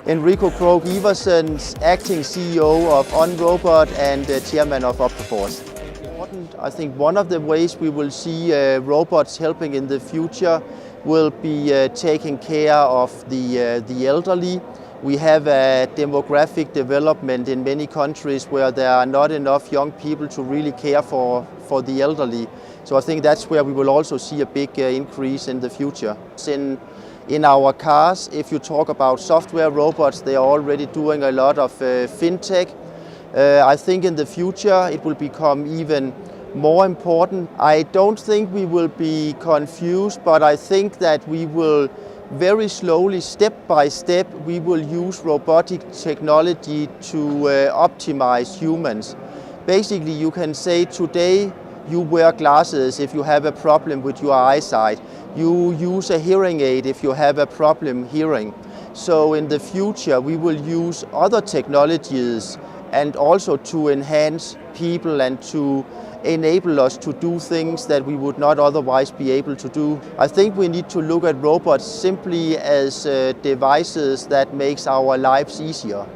Enrico Krog Iversen, acting CEO of OnRobot and chairman of OptaForce. I think one of the ways we will see robots helping in the future will be taking care of the elderly. We have a demographic development in many countries where there are not enough young people to really care for the elderly. So I think that's where we will also see a big increase in the future. In our cars, if you talk about software robots, they are already doing a lot of fintech. I think in the future it will become even more important. I don't think we will be confused, but I think that we will very slowly, step by step, we will use robotic technology to optimize humans. Basically, you can say today you wear glasses if you have a problem with your eyesight. You use a hearing aid if you have a problem hearing. So in the future we will use other technologies and also to enhance people and to enable us to do things that we would not otherwise be able to do. I think we need to look at robots simply as devices that makes our lives easier.